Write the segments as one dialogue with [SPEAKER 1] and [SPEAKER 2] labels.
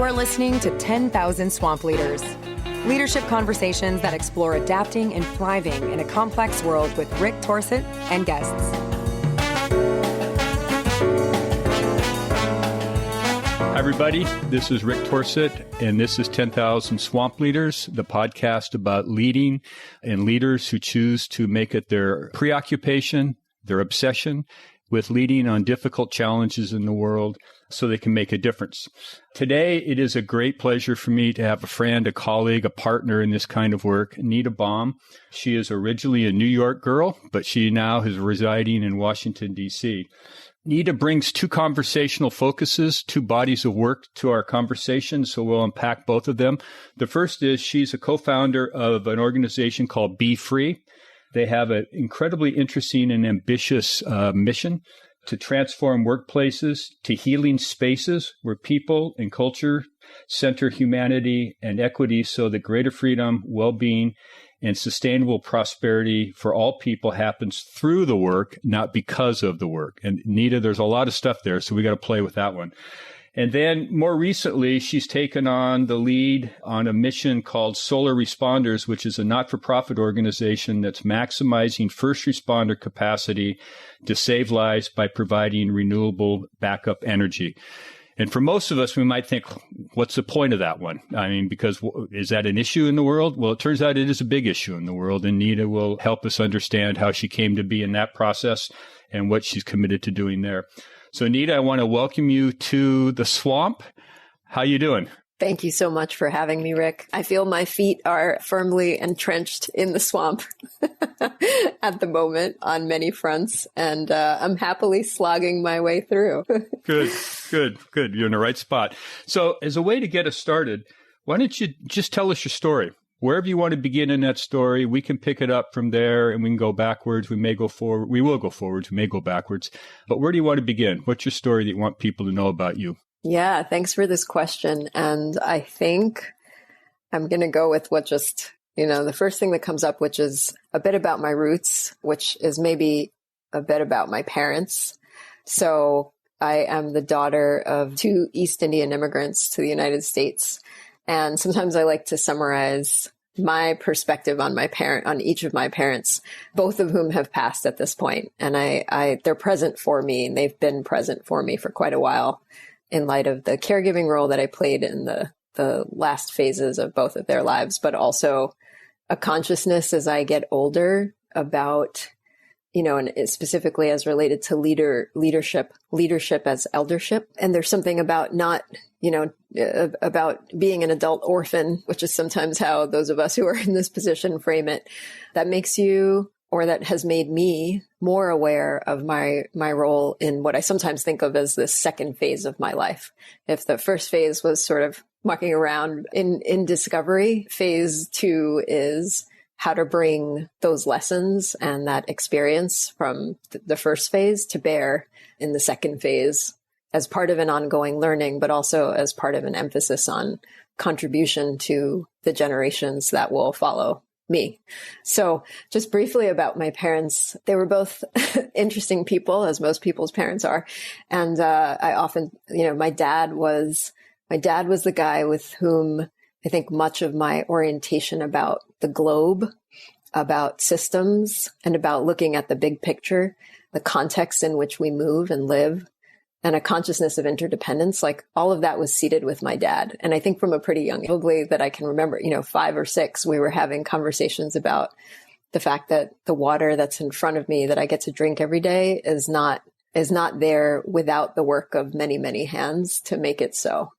[SPEAKER 1] are listening to 10,000 Swamp Leaders, leadership conversations that explore adapting and thriving in a complex world with Rick Torsett and guests.
[SPEAKER 2] Hi, everybody. This is Rick Torsett, and this is 10,000 Swamp Leaders, the podcast about leading and leaders who choose to make it their preoccupation, their obsession with leading on difficult challenges in the world so they can make a difference. Today, it is a great pleasure for me to have a friend, a colleague, a partner in this kind of work, Nita Baum. She is originally a New York girl, but she now is residing in Washington, D.C. Nita brings two conversational focuses, two bodies of work to our conversation, so we'll unpack both of them. The first is she's a co-founder of an organization called Be Free. They have an incredibly interesting and ambitious mission to transform workplaces to healing spaces where people and culture center humanity and equity so that greater freedom, well-being, and sustainable prosperity for all people happens through the work, not because of the work. And Nita, there's a lot of stuff there, so we got to play with that one. And then more recently, she's taken on the lead on a mission called Solar Responders, which is a not-for-profit organization that's maximizing first responder capacity to save lives by providing renewable backup energy. And for most of us, we might think, what's the point of that one? I mean, because is that an issue in the world? Well, it turns out it is a big issue in the world, and Nita will help us understand how she came to be in that process and what she's committed to doing there. So, Nita, I want to welcome you to the swamp. How you doing?
[SPEAKER 3] Thank you so much for having me, Rick. I feel my feet are firmly entrenched in the swamp at the moment on many fronts, and I'm happily slogging my way through.
[SPEAKER 2] Good. You're in the right spot. So as a way to get us started, why don't you just tell us your story? Wherever you want to begin in that story, we can pick it up from there and we can go backwards. We may go forward. We will go forwards. We may go backwards. But where do you want to begin? What's your story that you want people to know about you?
[SPEAKER 3] Yeah, thanks for this question. And I think I'm going to go with what just, the first thing that comes up, which is a bit about my roots, which is maybe a bit about my parents. So I am the daughter of two East Indian immigrants to the United States. And sometimes I like to summarize my perspective on each of my parents, both of whom have passed at this point. And they're present for me, and they've been present for me for quite a while in light of the caregiving role that I played in the last phases of both of their lives, but also a consciousness as I get older about, and specifically as related to leadership as eldership. And there's something about not, about being an adult orphan, which is sometimes how those of us who are in this position frame it, that makes you, or that has made me more aware of my role in what I sometimes think of as the second phase of my life. If the first phase was sort of mucking around in discovery, phase 2 is how to bring those lessons and that experience from the first phase to bear in the second phase as part of an ongoing learning, but also as part of an emphasis on contribution to the generations that will follow me. So just briefly about my parents, they were both interesting people, as most people's parents are. And I often, my dad was the guy with whom I think much of my orientation about the globe, about systems, and about looking at the big picture, the context in which we move and live, and a consciousness of interdependence, like all of that was seated with my dad. And I think from a pretty young, probably that I can remember, 5 or 6, we were having conversations about the fact that the water that's in front of me that I get to drink every day is not there without the work of many, many hands to make it so.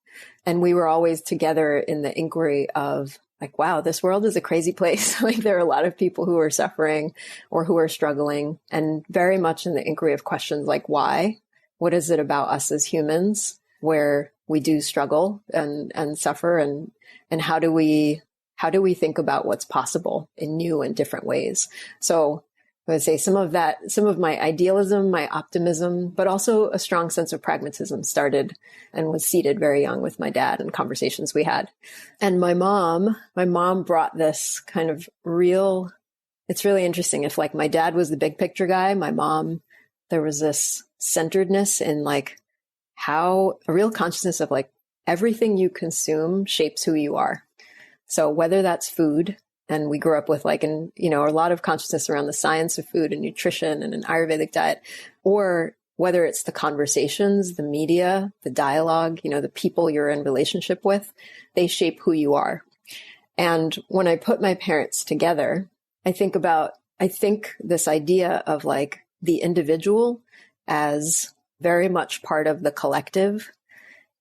[SPEAKER 3] And we were always together in the inquiry of like, wow, this world is a crazy place. Like there are a lot of people who are suffering or who are struggling, and very much in the inquiry of questions like why. What is it about us as humans where we do struggle and suffer, and how do we think about what's possible in new and different ways? So I would say some of my idealism, my optimism, but also a strong sense of pragmatism started and was seated very young with my dad and conversations we had. And my mom brought this kind of it's really interesting. If like my dad was the big picture guy, my mom, there was this centeredness in like a real consciousness of like everything you consume shapes who you are. So whether that's food, and we grew up with a lot of consciousness around the science of food and nutrition and an Ayurvedic diet, or whether it's the conversations, the media, the dialogue, the people you're in relationship with, they shape who you are. And when I put my parents together, I think this idea of like the individual as very much part of the collective,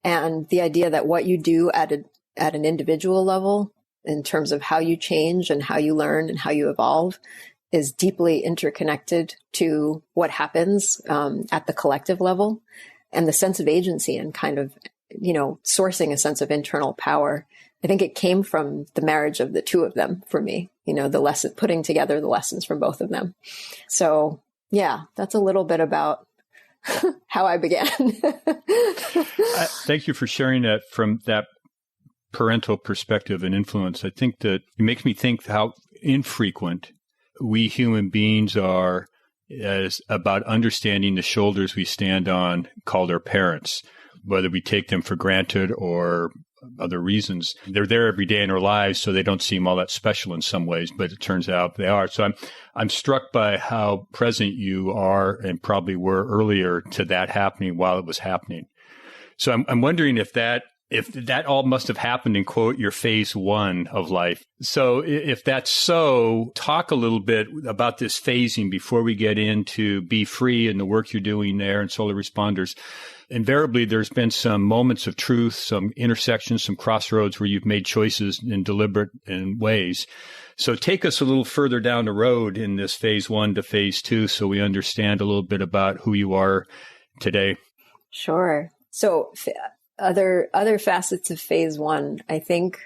[SPEAKER 3] and the idea that what you do at an individual level in terms of how you change and how you learn and how you evolve is deeply interconnected to what happens at the collective level, and the sense of agency and kind of, sourcing a sense of internal power. I think it came from the marriage of the two of them for me, putting together the lessons from both of them. So yeah, that's a little bit about how I began.
[SPEAKER 2] Thank you for sharing that from that parental perspective and influence. I think that it makes me think how infrequent we human beings are as about understanding the shoulders we stand on called our parents, whether we take them for granted or other reasons. They're there every day in our lives, so they don't seem all that special in some ways, but it turns out they are. So I'm struck by how present you are and probably were earlier to that happening while it was happening. So I'm wondering if that all must have happened in, quote, your phase one of life. So if that's so, talk a little bit about this phasing before we get into Be Free and the work you're doing there and solar responders. Invariably, there's been some moments of truth, some intersections, some crossroads where you've made choices in deliberate ways. So take us a little further down the road in this phase one to phase two so we understand a little bit about who you are today.
[SPEAKER 3] Sure. So other facets of phase one, I think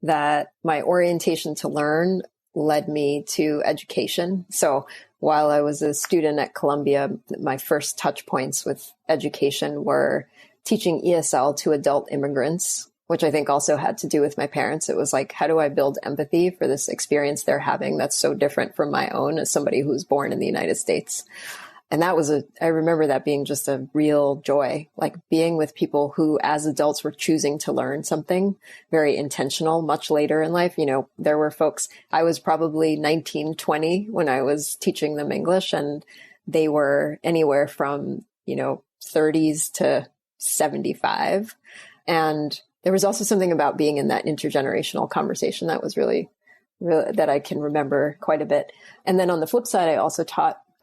[SPEAKER 3] that my orientation to learn led me to education. So while I was a student at Columbia, my first touch points with education were teaching ESL to adult immigrants, which I think also had to do with my parents. It was like, how do I build empathy for this experience they're having that's so different from my own as somebody who was born in the United States? And I remember that being just a real joy, like being with people who as adults were choosing to learn something very intentional much later in life. There were folks, I was probably 19, 20 when I was teaching them English, and they were anywhere from, 30s to 75. And there was also something about being in that intergenerational conversation that was really, that I can remember quite a bit. And then on the flip side,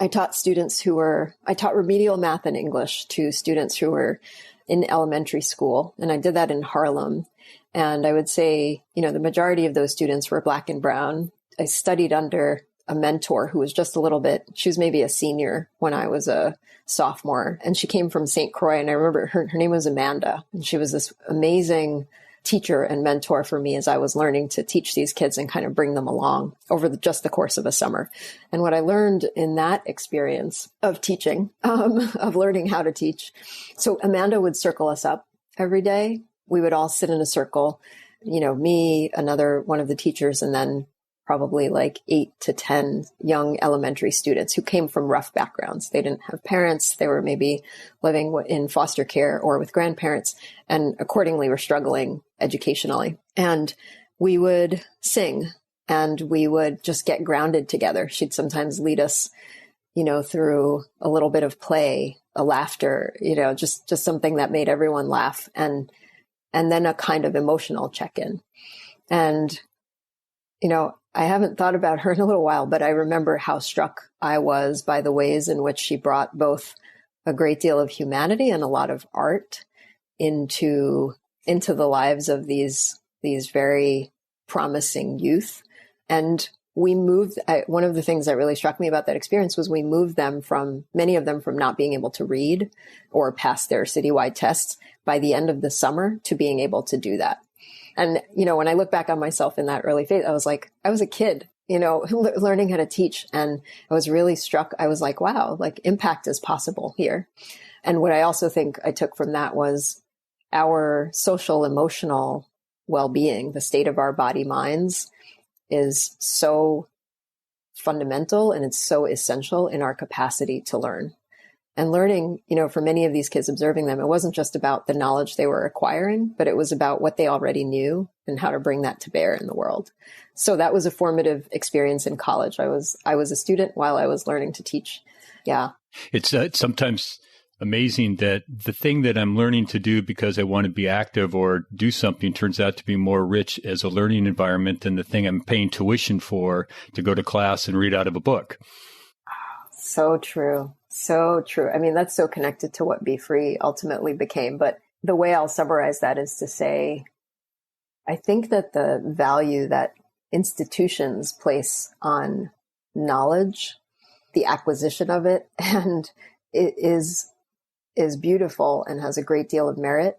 [SPEAKER 3] I taught remedial math and English to students who were in elementary school. And I did that in Harlem. And I would say, the majority of those students were Black and brown. I studied under a mentor who was she was maybe a senior when I was a sophomore. And she came from St. Croix. And I remember her name was Amanda. And she was this amazing teacher and mentor for me as I was learning to teach these kids and kind of bring them along over just the course of a summer. And what I learned in that experience of teaching, of learning how to teach. So Amanda would circle us up every day. We would all sit in a circle, me, another one of the teachers, and then probably like 8 to 10 young elementary students who came from rough backgrounds. They didn't have parents. They were maybe living in foster care or with grandparents, and accordingly were struggling educationally. And we would sing and we would just get grounded together. She'd sometimes lead us, through a little bit of play, a laughter, just something that made everyone laugh, and then a kind of emotional check-in. And, I haven't thought about her in a little while, but I remember how struck I was by the ways in which she brought both a great deal of humanity and a lot of art into the lives of these very promising youth. And we moved, one of the things that really struck me about that experience was we moved many of them from not being able to read or pass their citywide tests by the end of the summer to being able to do that. And, when I look back on myself in that early phase, I was like, I was a kid, learning how to teach. And I was really struck. I was like, wow, like impact is possible here. And what I also think I took from that was our social, emotional well-being, the state of our body minds is so fundamental and it's so essential in our capacity to learn. And learning, for many of these kids, observing them, it wasn't just about the knowledge they were acquiring, but it was about what they already knew and how to bring that to bear in the world. So that was a formative experience in college. I was a student while I was learning to teach. Yeah.
[SPEAKER 2] It's sometimes amazing that the thing that I'm learning to do because I want to be active or do something turns out to be more rich as a learning environment than the thing I'm paying tuition for to go to class and read out of a book.
[SPEAKER 3] So true. So true. I mean, that's so connected to what Be Free ultimately became. But the way I'll summarize that is to say, I think that the value that institutions place on knowledge, the acquisition of it, and it is beautiful and has a great deal of merit.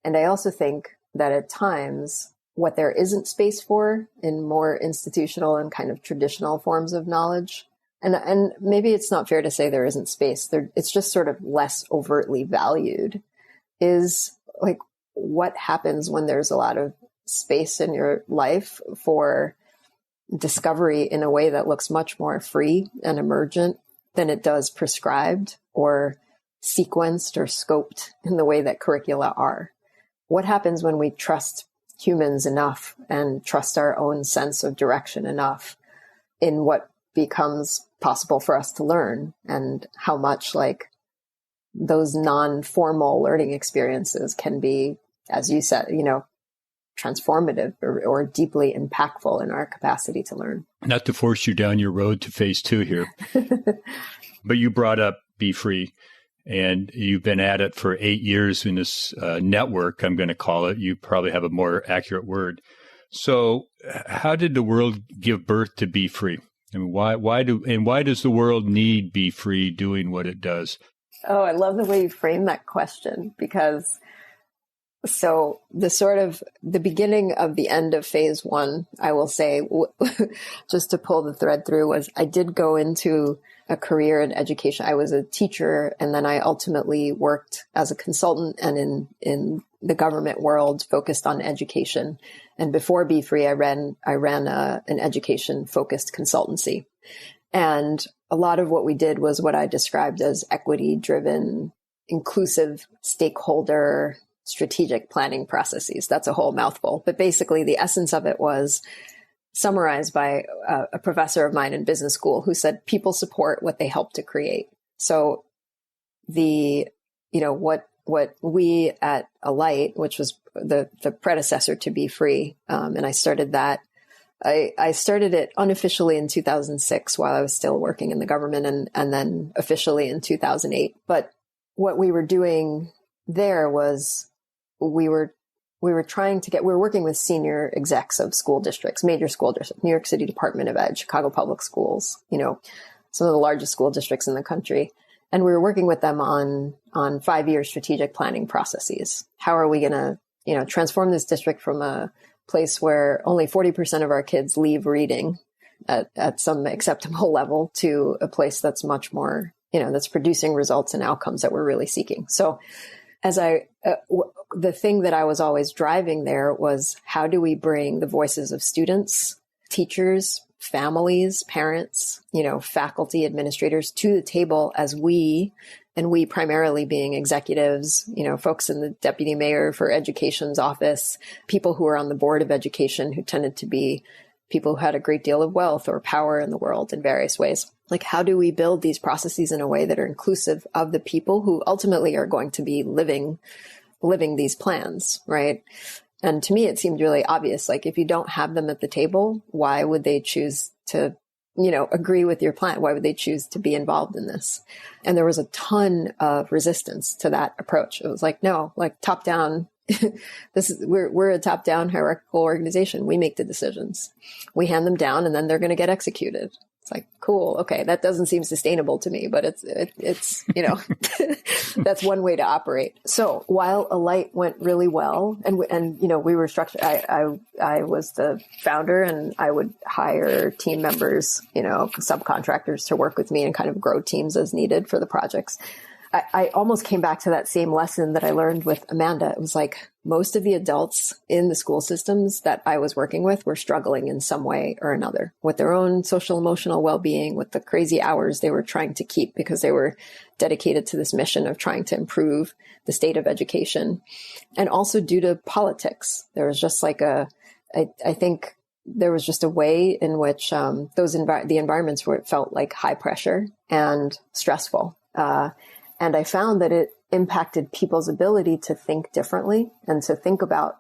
[SPEAKER 3] And I also think that at times what there isn't space for in more institutional and kind of traditional forms of knowledge, and maybe it's not fair to say there isn't space there, it's just sort of less overtly valued, is like what happens when there's a lot of space in your life for discovery in a way that looks much more free and emergent than it does prescribed or sequenced or scoped in the way that curricula are. What happens when we trust humans enough and trust our own sense of direction enough in what becomes possible for us to learn, and how much like those non-formal learning experiences can be, as you said, transformative or deeply impactful in our capacity to learn.
[SPEAKER 2] Not to force you down your road to phase 2 here, but you brought up Be Free, and you've been at it for 8 years in this network, I'm going to call it. You probably have a more accurate word. So how did the world give birth to Be Free? I mean, why does the world need Be Free doing what it does?
[SPEAKER 3] Oh, I love the way you frame that question, because so the beginning of the end of phase 1, I will say, just to pull the thread through, was I did go into a career in education. I was a teacher, and then I ultimately worked as a consultant and in the government world focused on education. And before Be Free, I ran an education focused consultancy. And a lot of what we did was what I described as equity driven, inclusive, stakeholder, strategic planning processes. That's a whole mouthful. But basically the essence of it was summarized by a professor of mine in business school who said, people support what they help to create. So what we at Alight, which was the predecessor to Be Free, and I started that. I started it unofficially in 2006 while I was still working in the government, and then officially in 2008. But what we were doing there was we were working with senior execs of school districts, major school districts, New York City Department of Ed, Chicago Public Schools, some of the largest school districts in the country. And we were working with them on 5-year strategic planning processes. How are we going to, transform this district from a place where only 40% of our kids leave reading at some acceptable level to a place that's much more, that's producing results and outcomes that we're really seeking. So the thing that I was always driving there was, how do we bring the voices of students, teachers, families, parents, faculty, administrators to the table as we primarily being executives, folks in the deputy mayor for education's office, people who are on the board of education who tended to be people who had a great deal of wealth or power in the world in various ways. Like, how do we build these processes in a way that are inclusive of the people who ultimately are going to be living these plans, right? And to me, it seemed really obvious. Like, if you don't have them at the table, why would they choose to, agree with your plan? Why would they choose to be involved in this? And there was a ton of resistance to that approach. It was like, no, like top down, we're a top down hierarchical organization. We make the decisions. We hand them down, and then they're going to get executed. It's like, cool. Okay. That doesn't seem sustainable to me, but it's that's one way to operate. So while Alight went really well, and we were structured, I was the founder, and I would hire team members, subcontractors to work with me and kind of grow teams as needed for the projects. I almost came back to that same lesson that I learned with Amanda. It was like most of the adults in the school systems that I was working with were struggling in some way or another with their own social emotional well-being, with the crazy hours they were trying to keep because they were dedicated to this mission of trying to improve the state of education. And also due to politics, there was just like I think there was just a way in which the environments where it felt like high pressure and stressful. And I found that it impacted people's ability to think differently and to think about,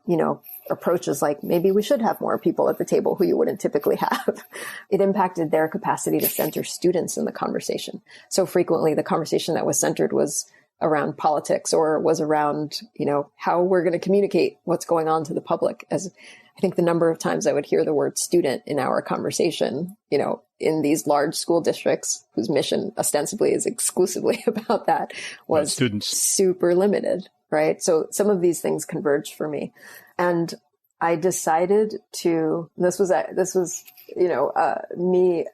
[SPEAKER 3] approaches like maybe we should have more people at the table who you wouldn't typically have. It impacted their capacity to center students in the conversation. So frequently the conversation that was centered was around politics or was around, how we're going to communicate what's going on to the public. As I think the number of times I would hear the word student in our conversation, in these large school districts whose mission ostensibly is exclusively about that was super limited, right? So some of these things converged for me. And I decided this was, me,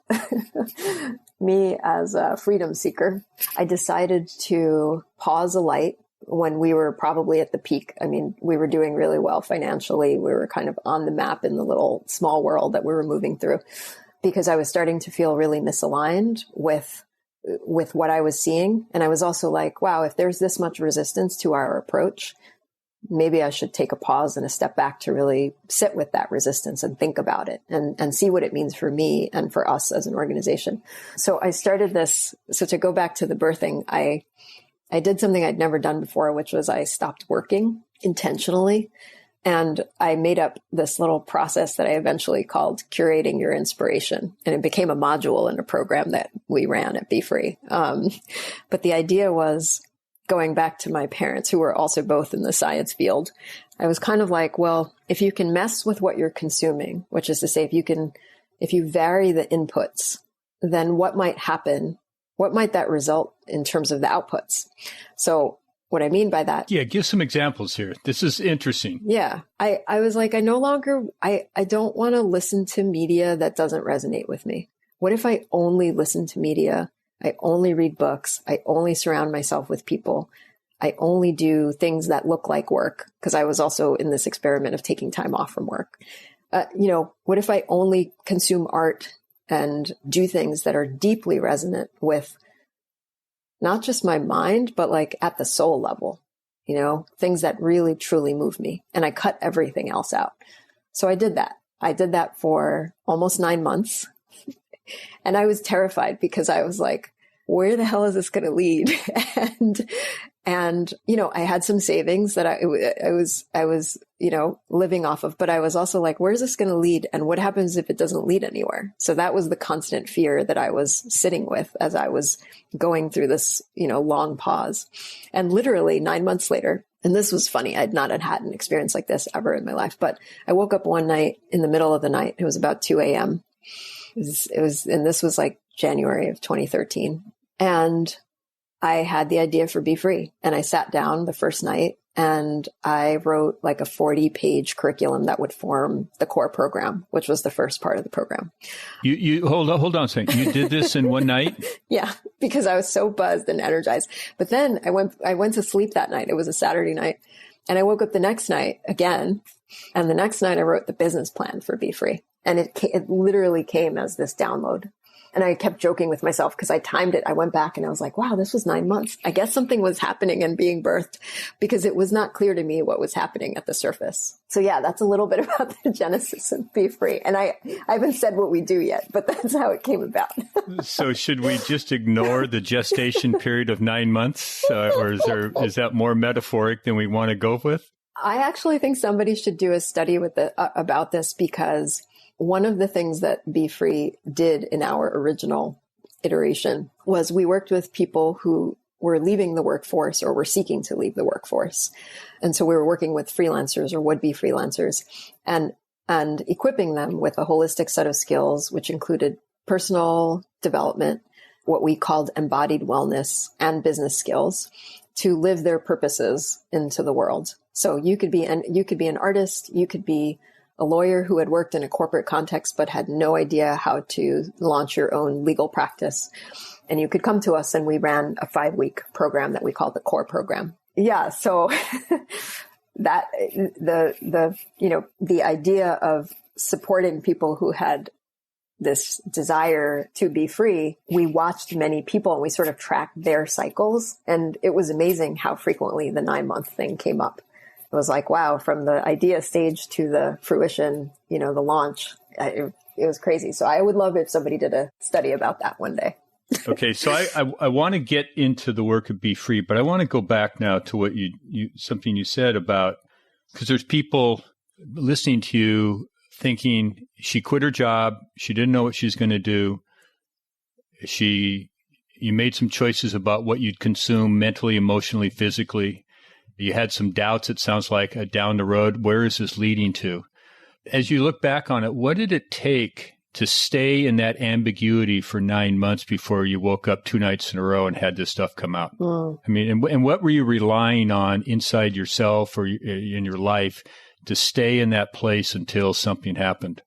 [SPEAKER 3] me as a freedom seeker. I decided to pause a light when we were probably at the peak. I mean, we were doing really well financially. We were kind of on the map in the little small world that we were moving through, because I was starting to feel really misaligned with what I was seeing. And I was also like, wow, if there's this much resistance to our approach, maybe I should take a pause and a step back to really sit with that resistance and think about it and see what it means for me and for us as an organization. So I started this. So to go back to the birthing, I did something I'd never done before, which was I stopped working intentionally. And I made up this little process that I eventually called curating your inspiration. And it became a module in a program that we ran at Be Free. But the idea was, going back to my parents, who were also both in the science field, I was kind of like, well, if you can mess with what you're consuming, which is to say, if you vary the inputs, then what might happen? What might that result in terms of the outputs? So what I mean by that.
[SPEAKER 2] Yeah, give some examples here. This is interesting.
[SPEAKER 3] Yeah. I was like, I don't want to listen to media that doesn't resonate with me. What if I only listen to media? I only read books. I only surround myself with people. I only do things that look like work, because I was also in this experiment of taking time off from work. What if I only consume art and do things that are deeply resonant with not just my mind, but like at the soul level, things that really, truly move me. And I cut everything else out. So I did that. I did that for almost 9 months. And I was terrified because I was like, where the hell is this going to lead? And, I had some savings that I was, living off of, but I was also like, where's this going to lead? And what happens if it doesn't lead anywhere? So that was the constant fear that I was sitting with as I was going through this, long pause. And literally 9 months later, and this was funny, I'd not had an experience like this ever in my life, but I woke up one night in the middle of the night. It was about 2 a.m. And this was like January of 2013. And I had the idea for Be Free. And I sat down the first night and I wrote like a 40-page curriculum that would form the core program, which was the first part of the program.
[SPEAKER 2] You hold on a second. You did this in one night?
[SPEAKER 3] Yeah, because I was so buzzed and energized. But then I went to sleep that night. It was a Saturday night. And I woke up the next night again. And the next night I wrote the business plan for Be Free. And it literally came as this download. And I kept joking with myself because I timed it. I went back and I was like, wow, this was 9 months. I guess something was happening and being birthed, because it was not clear to me what was happening at the surface. So yeah, that's a little bit about the genesis of Be Free. And I haven't said what we do yet, but that's how it came about.
[SPEAKER 2] So should we just ignore the gestation period of 9 months? Or is that more metaphoric than we want to go with?
[SPEAKER 3] I actually think somebody should do a study about this, because one of the things that Be Free did in our original iteration was we worked with people who were leaving the workforce or were seeking to leave the workforce. And so we were working with freelancers or would-be freelancers and equipping them with a holistic set of skills, which included personal development, what we called embodied wellness, and business skills to live their purposes into the world. So you could be an artist, you could be a lawyer who had worked in a corporate context but had no idea how to launch your own legal practice. and you could come to us, and we ran a 5-week program that we called the core program. Yeah. So that the idea of supporting people who had this desire to be free, we watched many people and we sort of tracked their cycles. And it was amazing how frequently the 9-month thing came up. It was like, wow, from the idea stage to the fruition, the launch, it was crazy. So I would love if somebody did a study about that one day.
[SPEAKER 2] Okay. So I want to get into the work of Be Free, but I want to go back now to what something you said about, because there's people listening to you thinking she quit her job. She didn't know what she was going to do. You made some choices about what you'd consume mentally, emotionally, physically. You had some doubts, it sounds like, down the road. Where is this leading to? As you look back on it, what did it take to stay in that ambiguity for 9 months before you woke up 2 nights in a row and had this stuff come out? I mean, and what were you relying on inside yourself or in your life to stay in that place until something happened?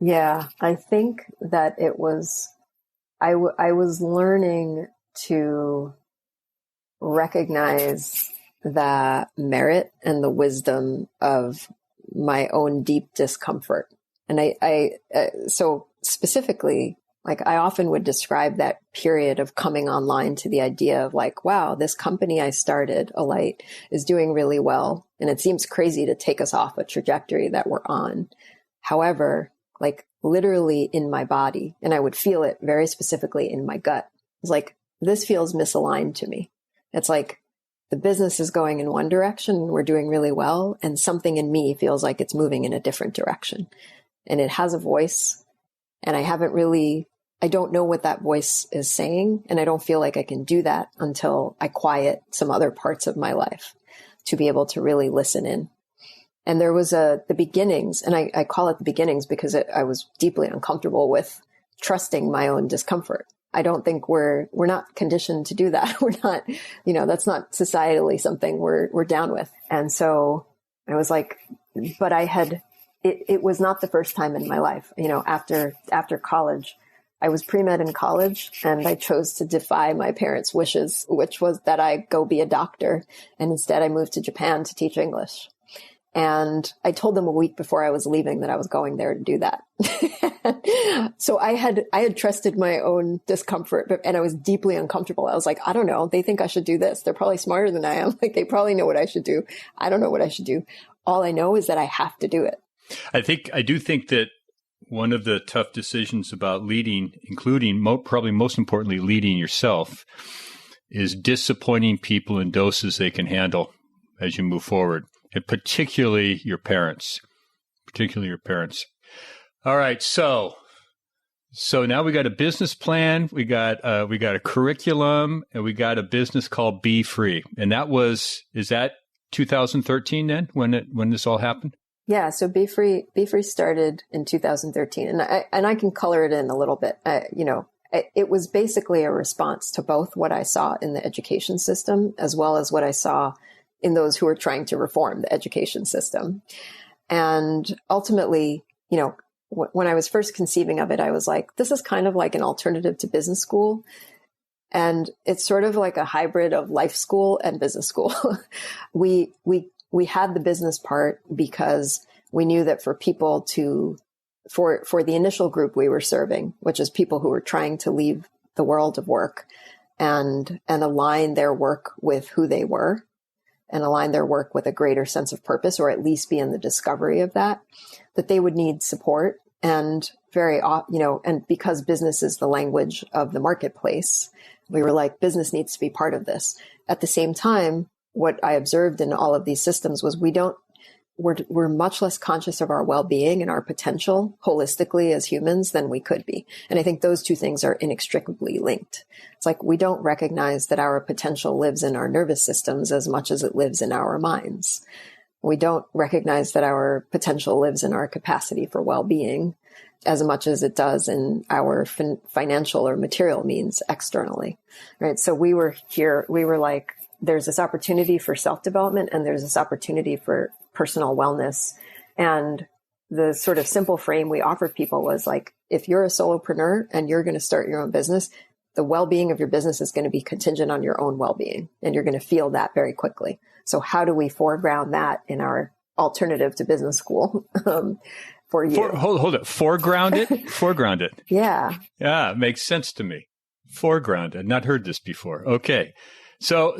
[SPEAKER 3] Yeah, I think that it was, I was learning to recognize the merit and the wisdom of my own deep discomfort. And so specifically, like I often would describe that period of coming online to the idea of like, wow, this company I started, Alight, is doing really well. And it seems crazy to take us off a trajectory that we're on. However, like literally in my body, and I would feel it very specifically in my gut. It's like, this feels misaligned to me. It's like the business is going in one direction and we're doing really well. And something in me feels like it's moving in a different direction. And it has a voice. And I don't know what that voice is saying. And I don't feel like I can do that until I quiet some other parts of my life to be able to really listen in. And there was the beginnings, and I call it the beginnings because I was deeply uncomfortable with trusting my own discomfort. I don't think we're not conditioned to do that. We're not, that's not societally something we're down with. And so I was like, but it was not the first time in my life, after college. I was pre-med in college and I chose to defy my parents' wishes, which was that I go be a doctor. And instead I moved to Japan to teach English. And I told them a week before I was leaving that I was going there to do that. So I had trusted my own discomfort, and I was deeply uncomfortable. I was like, I don't know. They think I should do this. They're probably smarter than I am. Like, they probably know what I should do. I don't know what I should do. All I know is that I have to do it.
[SPEAKER 2] I do think that one of the tough decisions about leading, including probably most importantly, leading yourself, is disappointing people in doses they can handle as you move forward, and particularly your parents. All right. So now we got a business plan, we got a curriculum, and we got a business called Be Free. And is that 2013 then when this all happened?
[SPEAKER 3] Yeah. So Be Free started in 2013, and I can color it in a little bit. It was basically a response to both what I saw in the education system as well as what I saw in those who were trying to reform the education system. And ultimately, when I was first conceiving of it, I was like, this is kind of like an alternative to business school. And it's sort of like a hybrid of life school and business school. We had the business part because we knew that for people for the initial group we were serving, which is people who were trying to leave the world of work and align their work with who they were, and align their work with a greater sense of purpose, or at least be in the discovery of that they would need support. And and because business is the language of the marketplace, we were like, business needs to be part of this. At the same time, what I observed in all of these systems was we're much less conscious of our well-being and our potential holistically as humans than we could be. And I think those two things are inextricably linked. It's like we don't recognize that our potential lives in our nervous systems as much as it lives in our minds. We don't recognize that our potential lives in our capacity for well-being as much as it does in our financial or material means externally, right? So we were like, there's this opportunity for self-development and there's this opportunity for personal wellness. And the sort of simple frame we offered people was like, if you're a solopreneur and you're going to start your own business, the well-being of your business is going to be contingent on your own well-being, and you're going to feel that very quickly. So how do we foreground that in our alternative to business school for you?
[SPEAKER 2] Hold it. Foreground it? Foreground it.
[SPEAKER 3] Yeah.
[SPEAKER 2] Yeah, it makes sense to me. Foreground. I'd not heard this before. Okay. So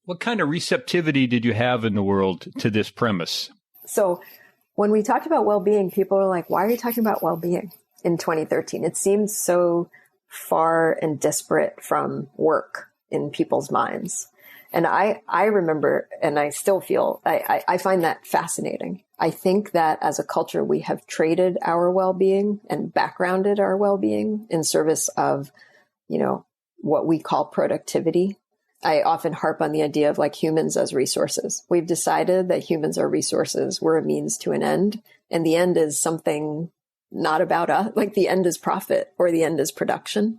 [SPEAKER 2] what kind of receptivity did you have in the world to this premise?
[SPEAKER 3] So when we talked about well-being, people are like, why are you talking about well-being in 2013? It seems so far and disparate from work in people's minds. And I remember, and I still feel, I find that fascinating. I think that as a culture, we have traded our well-being and backgrounded our well-being in service of, what we call productivity. I often harp on the idea of like humans as resources. We've decided that humans are resources. We're a means to an end. And the end is something not about us. Like the end is profit or the end is production.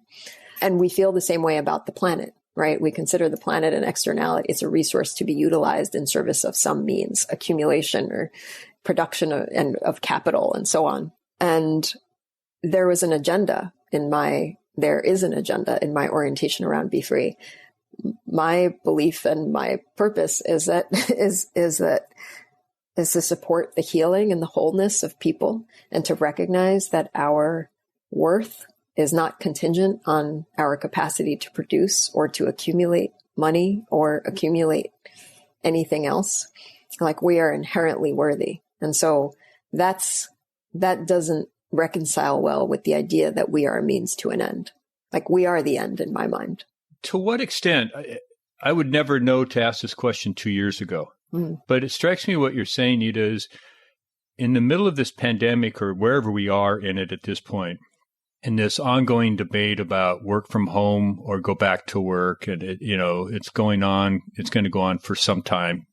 [SPEAKER 3] And we feel the same way about the planet, right? We consider the planet an externality. It's a resource to be utilized in service of some means, accumulation or production of capital and so on. And there is an agenda in my orientation around Be Free. My belief and my purpose is to support the healing and the wholeness of people, and to recognize that our worth is not contingent on our capacity to produce or to accumulate money or accumulate anything else. Like, we are inherently worthy. And so that doesn't reconcile well with the idea that we are a means to an end. Like, we are the end in my mind.
[SPEAKER 2] To what extent? I would never know to ask this question 2 years ago, but it strikes me what you're saying, Nita, is in the middle of this pandemic or wherever we are in it at this point, in this ongoing debate about work from home or go back to work, and it's going on, it's going to go on for some time.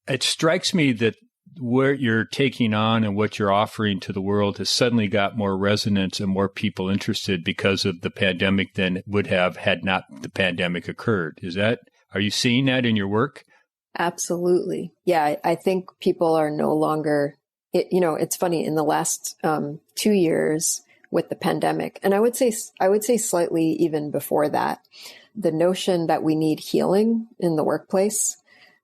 [SPEAKER 2] It strikes me that where you're taking on and what you're offering to the world has suddenly got more resonance and more people interested because of the pandemic than it would have had not the pandemic occurred. Are you seeing that in your work? Absolutely.
[SPEAKER 3] Yeah, I think people are no longer, it's funny, in the last 2 years with the pandemic, and I would say slightly even before that, the notion that we need healing in the workplace,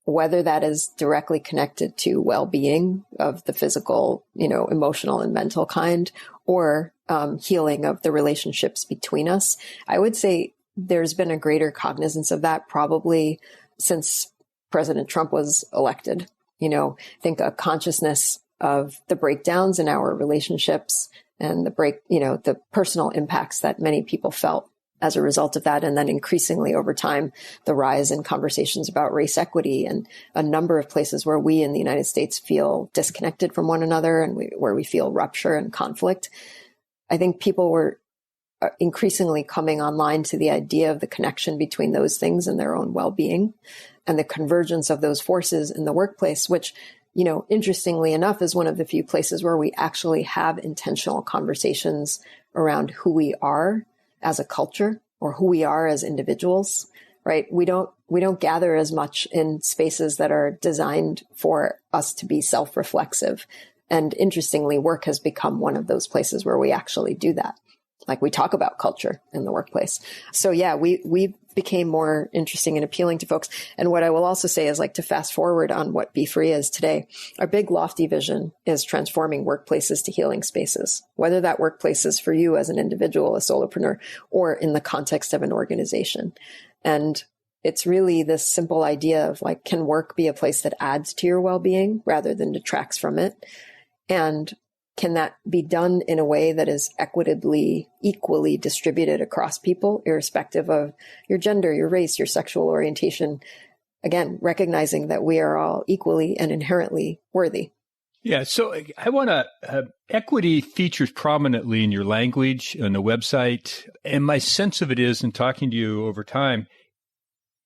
[SPEAKER 3] whether that is directly connected to well-being of the physical, emotional and mental kind, or healing of the relationships between us. I would say there's been a greater cognizance of that probably since President Trump was elected. I think a consciousness of the breakdowns in our relationships and the personal impacts that many people felt as a result of that. And then increasingly over time, the rise in conversations about race equity and a number of places where we in the United States feel disconnected from one another and where we feel rupture and conflict. I think people were increasingly coming online to the idea of the connection between those things and their own well-being, and the convergence of those forces in the workplace, which, interestingly enough, is one of the few places where we actually have intentional conversations around who we are as a culture or who we are as individuals, right? We don't gather as much in spaces that are designed for us to be self-reflexive. And interestingly, work has become one of those places where we actually do that. Like, we talk about culture in the workplace. So yeah, we became more interesting and appealing to folks. And what I will also say is, like, to fast forward on what Be Free is today, our big lofty vision is transforming workplaces to healing spaces, whether that workplace is for you as an individual, a solopreneur, or in the context of an organization. And it's really this simple idea of, like, can work be a place that adds to your well-being rather than detracts from it? And can that be done in a way that is equitably, equally distributed across people, irrespective of your gender, your race, your sexual orientation? Again, recognizing that we are all equally and inherently worthy.
[SPEAKER 2] Yeah. So I want to, equity features prominently in your language on the website. And my sense of it is, in talking to you over time,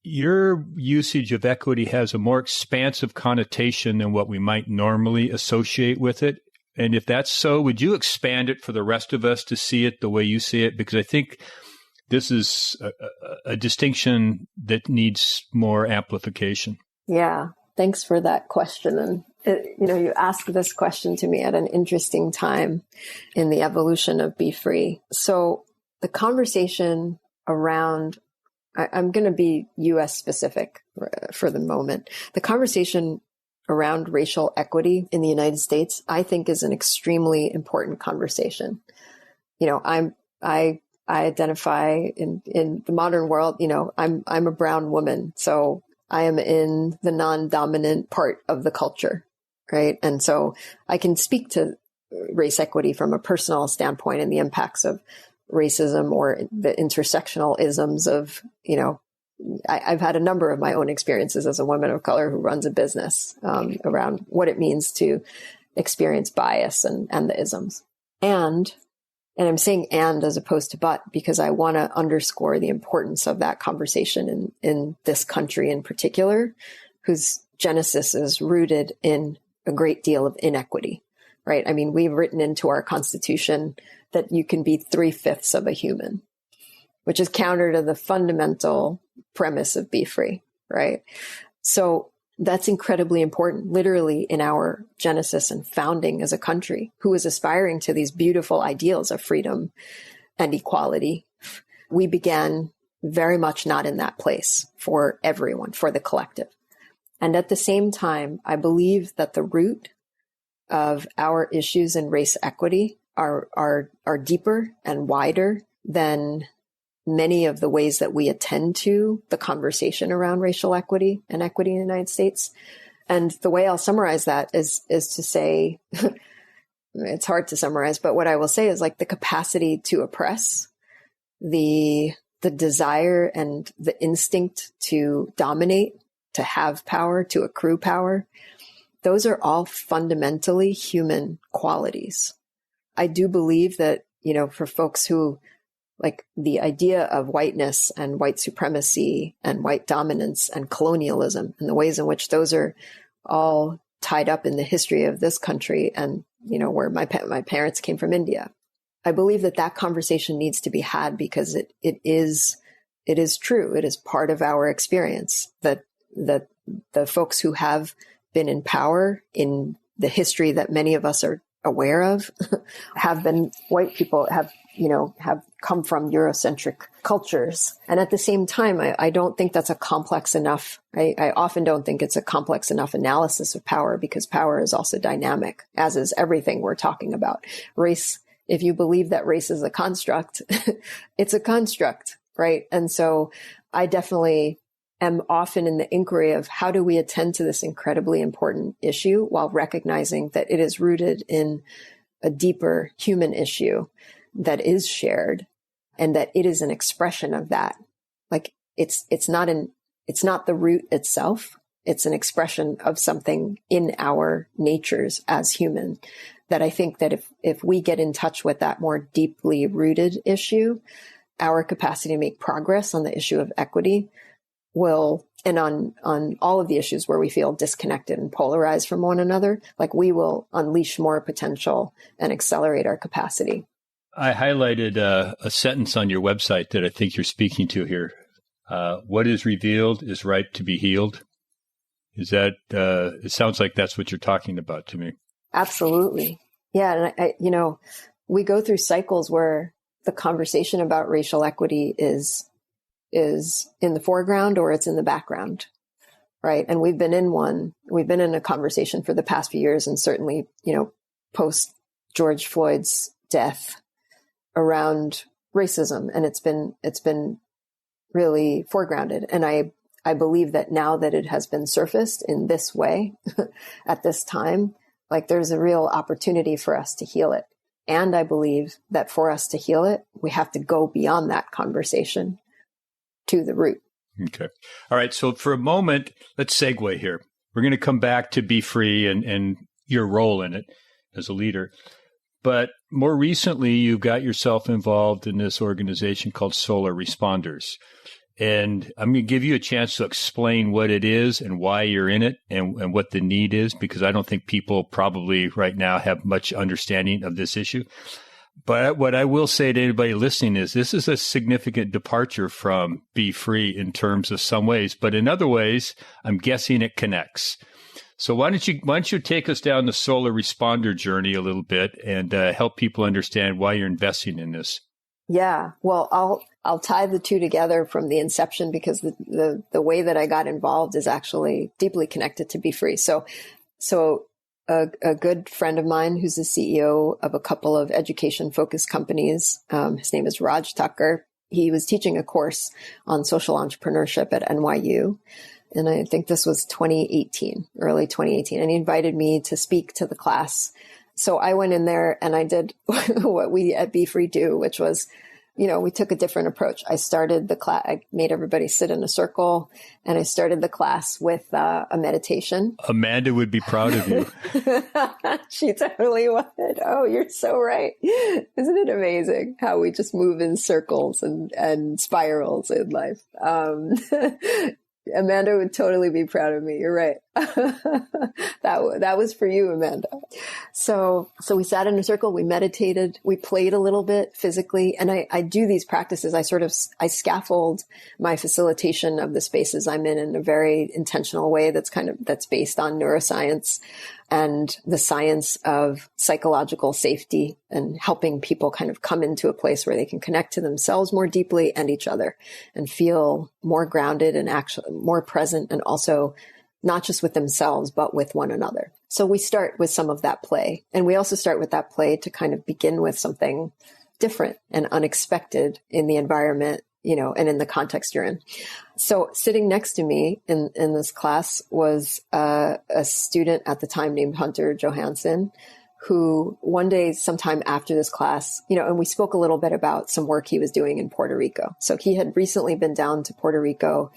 [SPEAKER 2] your usage of equity has a more expansive connotation than what we might normally associate with it. And if that's so, would you expand it for the rest of us to see it the way you see it? Because I think this is a distinction that needs more amplification.
[SPEAKER 3] Yeah. Thanks for that question. You asked this question to me at an interesting time in the evolution of Be Free. So the conversation around, I'm going to be U.S. specific for the moment. The conversation around racial equity in the United States, I think, is an extremely important conversation. I identify in the modern world, I'm a brown woman, so I am in the non-dominant part of the culture, right? And so I can speak to race equity from a personal standpoint and the impacts of racism or the intersectional isms of, I've had a number of my own experiences as a woman of color who runs a business around what it means to experience bias and the isms. And I'm saying and as opposed to but, because I want to underscore the importance of that conversation in this country in particular, whose genesis is rooted in a great deal of inequity, right? I mean, we've written into our Constitution that you can be 3/5 of a human, which is counter to the fundamental premise of Be Free, right? So that's incredibly important, literally in our genesis and founding as a country who is aspiring to these beautiful ideals of freedom and equality. We began very much not in that place for everyone, for the collective. And at the same time, I believe that the root of our issues in race equity are deeper and wider than many of the ways that we attend to the conversation around racial equity and equity in the United States. And the way I'll summarize that is to say, it's hard to summarize, but what I will say is like the capacity to oppress, the desire and the instinct to dominate, to have power, to accrue power. Those are all fundamentally human qualities. I do believe that, for folks who like the idea of whiteness and white supremacy and white dominance and colonialism and the ways in which those are all tied up in the history of this country and, where my parents came from India. I believe that conversation needs to be had because it is true. It is part of our experience that the folks who have been in power in the history that many of us are aware of have been white people, have come from Eurocentric cultures. And at the same time, I don't think that's a complex enough, I often don't think it's a complex enough analysis of power because power is also dynamic, as is everything we're talking about. Race, if you believe that race is a construct, it's a construct, right? And so I definitely am often in the inquiry of how do we attend to this incredibly important issue while recognizing that it is rooted in a deeper human issue that is shared and that it is an expression of that. Like it's not the root itself. It's an expression of something in our natures as human that I think that if we get in touch with that more deeply rooted issue, our capacity to make progress on the issue of equity will, and on all of the issues where we feel disconnected and polarized from one another, like we will unleash more potential and accelerate our capacity.
[SPEAKER 2] I highlighted a sentence on your website that I think you're speaking to here. What is revealed is ripe to be healed. Is that, it sounds like that's what you're talking about to me. Absolutely.
[SPEAKER 3] Yeah. And we go through cycles where the conversation about racial equity is in the foreground or it's in the background. Right. And we've been in a conversation for the past few years and certainly, post George Floyd's death around racism. And it's been really foregrounded. And I believe that now that it has been surfaced in this way at this time, like there's a real opportunity for us to heal it. And I believe that for us to heal it, we have to go beyond that conversation to the root.
[SPEAKER 2] Okay. All right. So for a moment, let's segue here. We're going to come back to Be Free and your role in it as a leader. But more recently, you got yourself involved in this organization called Solar Responders. And I'm going to give you a chance to explain what it is and why you're in it and what the need is, because I don't think people probably right now have much understanding of this issue. But what I will say to anybody listening is this is a significant departure from Be Free in terms of some ways, but in other ways, I'm guessing it connects. So why don't you take us down the solar responder journey a little bit and help people understand why you're investing in this?
[SPEAKER 3] Yeah, well, I'll tie the two together from the inception because the way that I got involved is actually deeply connected to Be Free. So a good friend of mine who's the CEO of a couple of education-focused companies, his name is Raj Tucker. He was teaching a course on social entrepreneurship at NYU. And I think this was early 2018. And he invited me to speak to the class. So I went in there and I did what we at Be Free do, which was, we took a different approach. I started the class, I made everybody sit in a circle and I started the class with a meditation.
[SPEAKER 2] Amanda would be proud of you.
[SPEAKER 3] She totally would. Oh, you're so right. Isn't it amazing how we just move in circles and spirals in life? Amanda would totally be proud of me. You're right. That was for you, Amanda. So we sat in a circle, we meditated, we played a little bit physically. And I do these practices. I scaffold my facilitation of the spaces I'm in a very intentional way that's based on neuroscience and the science of psychological safety and helping people kind of come into a place where they can connect to themselves more deeply and each other and feel more grounded and actually more present, and also not just with themselves, but with one another. So we start with some of that play. And we also start with that play to kind of begin with something different and unexpected in the environment, and in the context you're in. So sitting next to me in this class was a student at the time named Hunter Johansson, who one day, sometime after this class, and we spoke a little bit about some work he was doing in Puerto Rico. So he had recently been down to Puerto Rico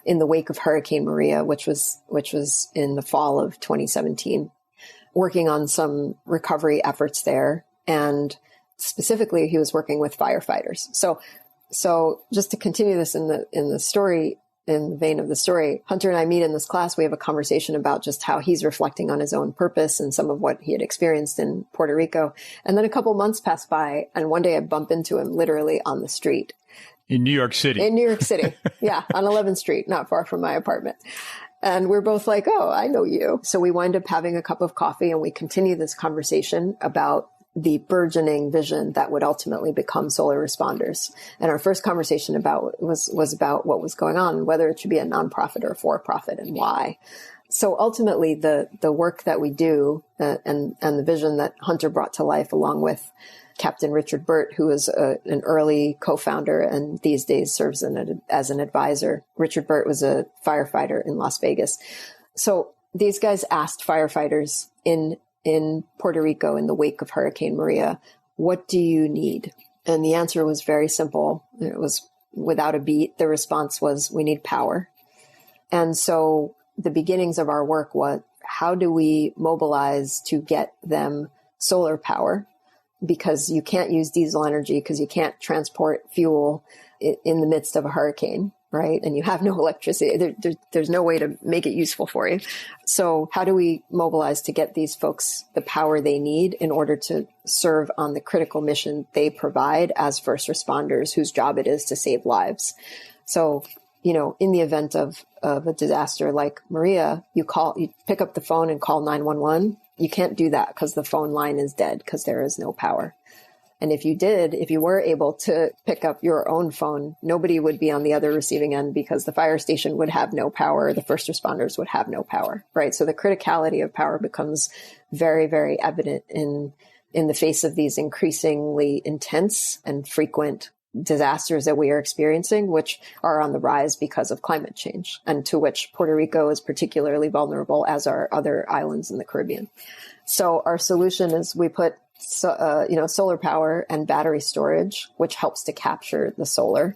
[SPEAKER 3] in the wake of Hurricane Maria, which was in the fall of 2017, working on some recovery efforts there. And specifically, he was working with firefighters. So just to continue this in the story, in the vein of the story, Hunter and I meet in this class. We have a conversation about just how he's reflecting on his own purpose and some of what he had experienced in Puerto Rico. And then a couple months pass by, and one day I bump into him literally on the street.
[SPEAKER 2] In New York City.
[SPEAKER 3] In New York City. Yeah, on 11th Street, not far from my apartment. And we're both like, oh, I know you. So we wind up having a cup of coffee and we continue this conversation about the burgeoning vision that would ultimately become solar responders. And our first conversation was about what was going on, whether it should be a nonprofit or a for-profit and why. So ultimately, the work that we do and the vision that Hunter brought to life, along with Captain Richard Burt, who was an early co-founder and these days serves as an advisor. Richard Burt was a firefighter in Las Vegas. So these guys asked firefighters in Puerto Rico in the wake of Hurricane Maria, what do you need? And the answer was very simple. It was without a beat. The response was, we need power. And so the beginnings of our work was, how do we mobilize to get them solar power? Because you can't use diesel energy because you can't transport fuel in the midst of a hurricane, right? And you have no electricity. There's no way to make it useful for you. So how do we mobilize to get these folks the power they need in order to serve on the critical mission they provide as first responders whose job it is to save lives? So, in the event of a disaster like Maria, you pick up the phone and call 911. You can't do that because the phone line is dead because there is no power. And if you were able to pick up your own phone, nobody would be on the other receiving end because the fire station would have no power. The first responders would have no power, right? So the criticality of power becomes very, very evident in the face of these increasingly intense and frequent disasters that we are experiencing, which are on the rise because of climate change, and to which Puerto Rico is particularly vulnerable, as are other islands in the Caribbean. So our solution is we put solar power and battery storage, which helps to capture the solar,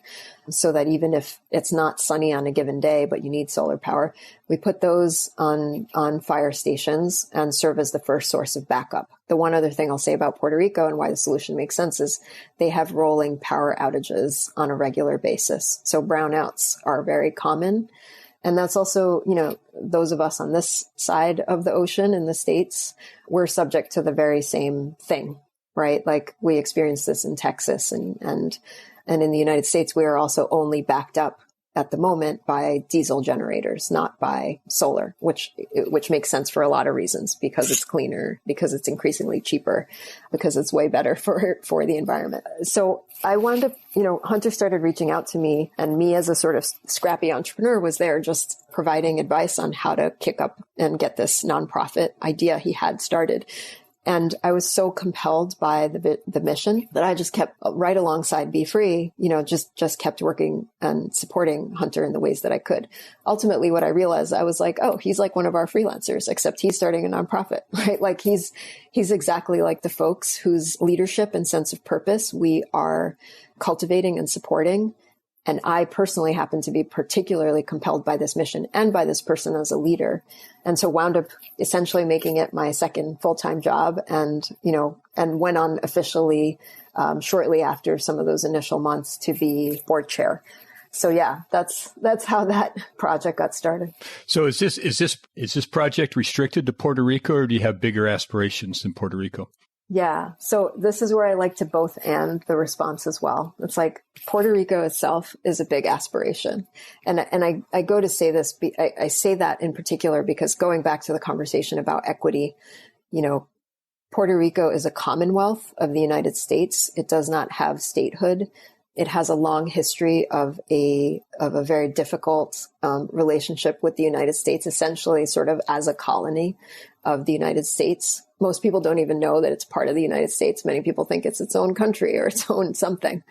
[SPEAKER 3] so that even if it's not sunny on a given day, but you need solar power, we put those on fire stations and serve as the first source of backup. The one other thing I'll say about Puerto Rico and why the solution makes sense is they have rolling power outages on a regular basis. So brownouts are very common. And that's also, those of us on this side of the ocean in the States, we're subject to the very same thing, right? Like we experienced this in Texas and in the United States, we are also only backed up at the moment by diesel generators, not by solar, which makes sense for a lot of reasons, because it's cleaner, because it's increasingly cheaper, because it's way better for the environment. So I wound up, Hunter started reaching out to me, and me as a sort of scrappy entrepreneur was there just providing advice on how to kick up and get this nonprofit idea he had started. And I was so compelled by the mission that I just kept right alongside Be Free, just kept working and supporting Hunter in the ways that I could. Ultimately, what I realized, I was like, oh, he's like one of our freelancers, except he's starting a nonprofit, right? Like he's exactly like the folks whose leadership and sense of purpose we are cultivating and supporting. And I personally happen to be particularly compelled by this mission and by this person as a leader. And so wound up essentially making it my second full-time job, and went on officially shortly after some of those initial months to be board chair. So yeah, that's how that project got started.
[SPEAKER 2] So is this project restricted to Puerto Rico, or do you have bigger aspirations than Puerto Rico?
[SPEAKER 3] Yeah. So this is where I like to both and the response as well. It's like Puerto Rico itself is a big aspiration. And I go to say this, I say that in particular because going back to the conversation about equity, Puerto Rico is a commonwealth of the United States. It does not have statehood. It has a long history of a very difficult relationship with the United States, essentially sort of as a colony of the United States. Most people don't even know that it's part of the United States. Many people think it's its own country or its own something.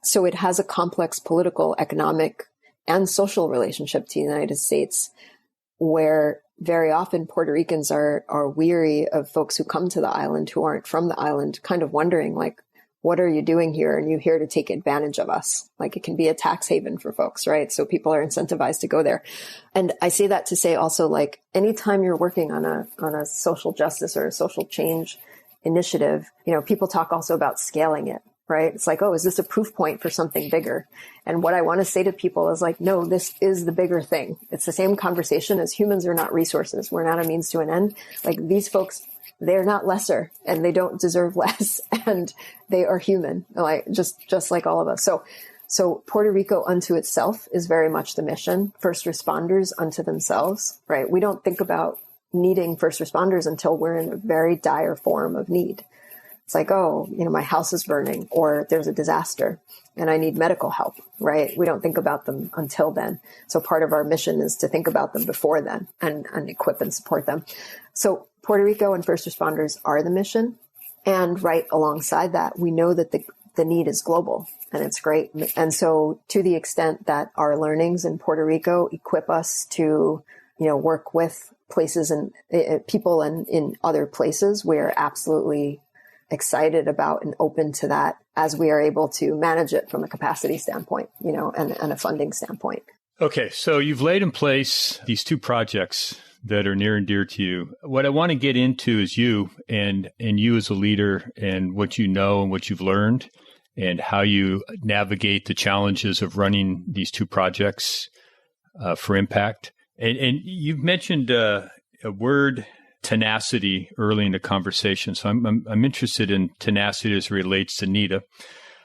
[SPEAKER 3] So it has a complex political, economic, and social relationship to the United States, where very often Puerto Ricans are weary of folks who come to the island who aren't from the island, kind of wondering, like, what are you doing here? And you're here to take advantage of us. Like, it can be a tax haven for folks, right? So people are incentivized to go there. And I say that to say also, like, anytime you're working on a social justice or a social change initiative, people talk also about scaling it, right? It's like, oh, is this a proof point for something bigger? And what I want to say to people is like, no, this is the bigger thing. It's the same conversation as humans are not resources. We're not a means to an end. Like, these folks, they're not lesser, and they don't deserve less, and they are human, like just like all of us. So Puerto Rico unto itself is very much the mission. First responders unto themselves, right? We don't think about needing first responders until we're in a very dire form of need. It's like, oh, my house is burning, or there's a disaster and I need medical help, right? We don't think about them until then. So part of our mission is to think about them before then and equip and support them. So Puerto Rico and first responders are the mission. And right alongside that, we know that the need is global, and it's great. And so to the extent that our learnings in Puerto Rico equip us to, work with places and people in other places, we're absolutely excited about and open to that as we are able to manage it from a capacity standpoint, and a funding standpoint.
[SPEAKER 2] Okay. So you've laid in place these two projects that are near and dear to you. What I want to get into is you and you as a leader, and what you know and what you've learned, and how you navigate the challenges of running these two projects for impact. And you've mentioned a word, tenacity, early in the conversation. So I'm interested in tenacity as it relates to Nita.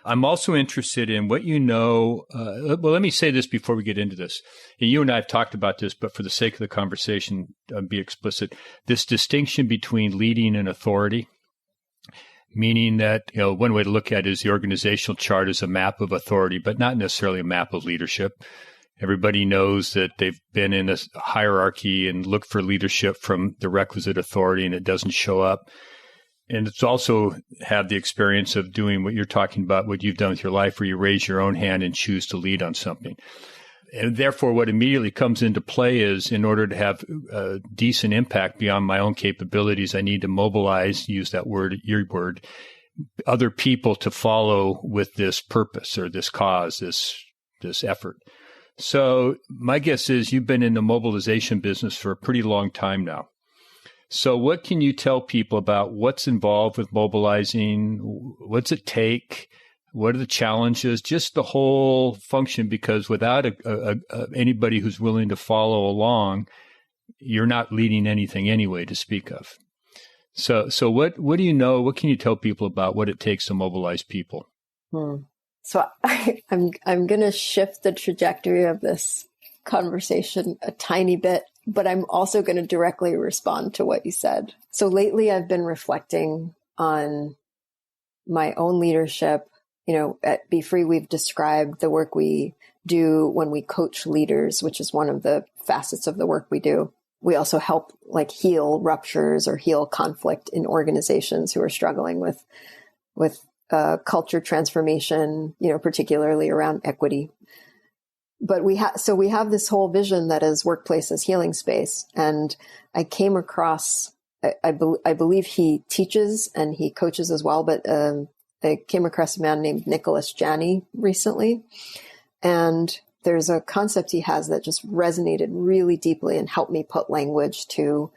[SPEAKER 2] I'm also interested in what you know. Well, let me say this before we get into this. And you and I have talked about this, but for the sake of the conversation, be explicit. This distinction between leading and authority, meaning that, one way to look at it is the organizational chart is a map of authority, but not necessarily a map of leadership. Everybody knows that they've been in a hierarchy and looked for leadership from the requisite authority, and it doesn't show up. And it's also have the experience of doing what you're talking about, what you've done with your life, where you raise your own hand and choose to lead on something. And therefore, what immediately comes into play is, in order to have a decent impact beyond my own capabilities, I need to mobilize, use that word, your word, other people to follow with this purpose or this cause, this effort. So my guess is you've been in the mobilization business for a pretty long time now. So what can you tell people about what's involved with mobilizing? What's it take? What are the challenges? Just the whole function, because without anybody who's willing to follow along, you're not leading anything anyway to speak of. So what do you know? What can you tell people about what it takes to mobilize people?
[SPEAKER 3] So I'm going to shift the trajectory of this conversation a tiny bit, but I'm also going to directly respond to what you said. So lately I've been reflecting on my own leadership. At Be Free, we've described the work we do when we coach leaders, which is one of the facets of the work we do. We also help heal ruptures or heal conflict in organizations who are struggling with culture transformation, particularly around equity. But we have this whole vision that is workplace as healing space. And I came across, I believe he teaches and he coaches as well, but I came across a man named Nicholas Janney recently. And there's a concept he has that just resonated really deeply and helped me put language to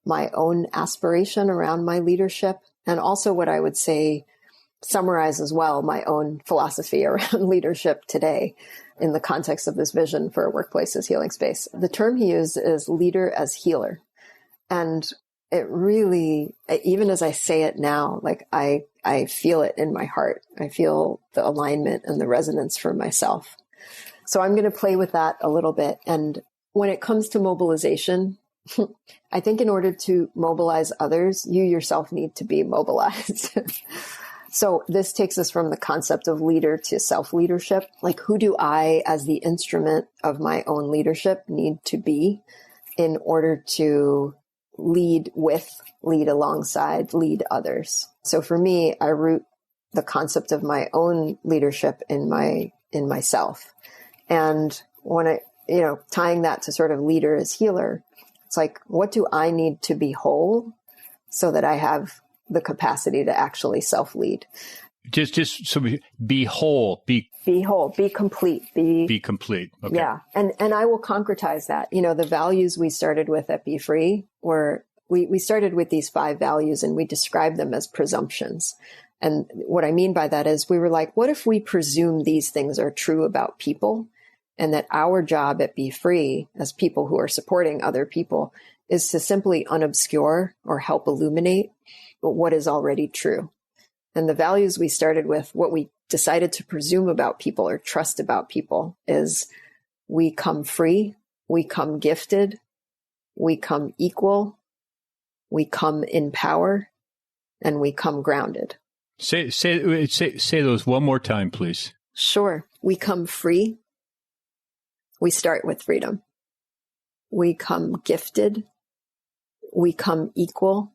[SPEAKER 3] my own aspiration around my leadership. And also what I would say summarize as well my own philosophy around leadership today in the context of this vision for a workplace as healing space. The term he used is leader as healer. And it really, even as I say it now, I feel it in my heart. I feel the alignment and the resonance for myself. So I'm going to play with that a little bit. And when it comes to mobilization, I think in order to mobilize others, you yourself need to be mobilized. So this takes us from the concept of leader to self-leadership. Who do I, as the instrument of my own leadership, need to be in order to lead with, lead alongside, lead others? So for me, I root the concept of my own leadership in myself. And when tying that to sort of leader as healer, it's what do I need to be whole so that I have the capacity to actually self-lead?
[SPEAKER 2] Just so be whole, be
[SPEAKER 3] whole, be complete,
[SPEAKER 2] be complete. Okay.
[SPEAKER 3] Yeah. And I will concretize that. The values we started with at Be Free were, we started with these 5 values and we described them as presumptions. And what I mean by that is we were what if we presume these things are true about people, and that our job at Be Free as people who are supporting other people is to simply unobscure or help illuminate what is already true. And the values we started with, what we decided to presume about people or trust about people, is we come free, we come gifted, we come equal, we come in power, and we come grounded.
[SPEAKER 2] Say those one more time, please.
[SPEAKER 3] Sure. We come free. We start with freedom. We come gifted. We come equal.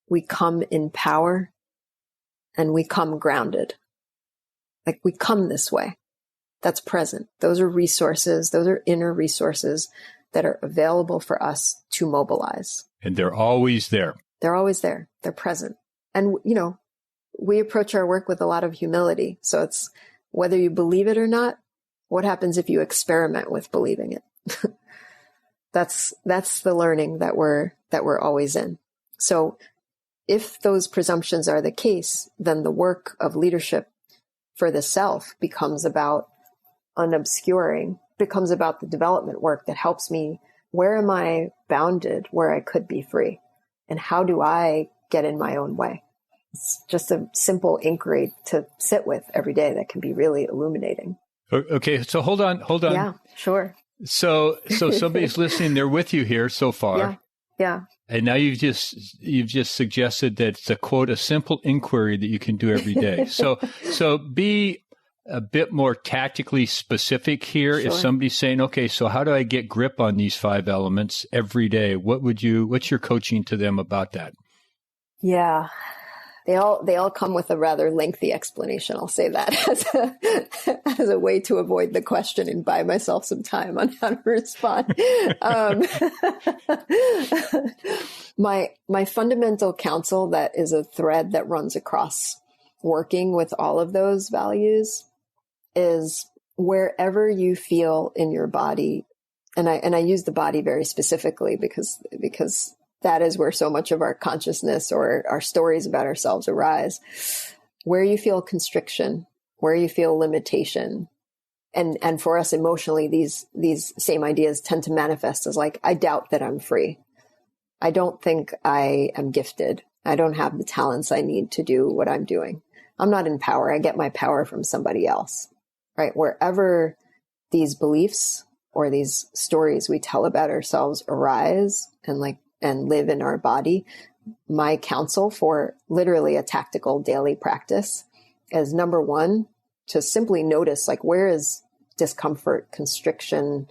[SPEAKER 3] We come in power. And we come grounded. We come this way. That's present. Those are resources. Those are inner resources that are available for us to mobilize.
[SPEAKER 2] And they're always there.
[SPEAKER 3] They're always there. They're present. And, we approach our work with a lot of humility. So it's whether you believe it or not, what happens if you experiment with believing it? That's the learning that we're always in. So if those presumptions are the case, then the work of leadership for the self becomes about unobscuring, becomes about the development work that helps me. Where am I bounded where I could be free? And how do I get in my own way? It's just a simple inquiry to sit with every day that can be really illuminating.
[SPEAKER 2] Okay, so hold on.
[SPEAKER 3] Yeah, sure.
[SPEAKER 2] So somebody's listening, they're with you here so far.
[SPEAKER 3] Yeah.
[SPEAKER 2] And now you've just suggested that it's a simple inquiry that you can do every day. So be a bit more tactically specific here. Sure. If somebody's saying, okay, so how do I get grip on these 5 elements every day? What's your coaching to them about that?
[SPEAKER 3] Yeah. They all come with a rather lengthy explanation. I'll say that as a way to avoid the question and buy myself some time on how to respond. My fundamental counsel that is a thread that runs across working with all of those values is wherever you feel in your body, and I use the body very specifically because that is where so much of our consciousness or our stories about ourselves arise. Where you feel constriction, where you feel limitation. And for us emotionally, these same ideas tend to manifest as I doubt that I'm free. I don't think I am gifted. I don't have the talents I need to do what I'm doing. I'm not in power. I get my power from somebody else, right? Wherever these beliefs or these stories we tell about ourselves arise and live in our body, my counsel for literally a tactical daily practice is, number one, to simply notice, like, where is discomfort, constriction?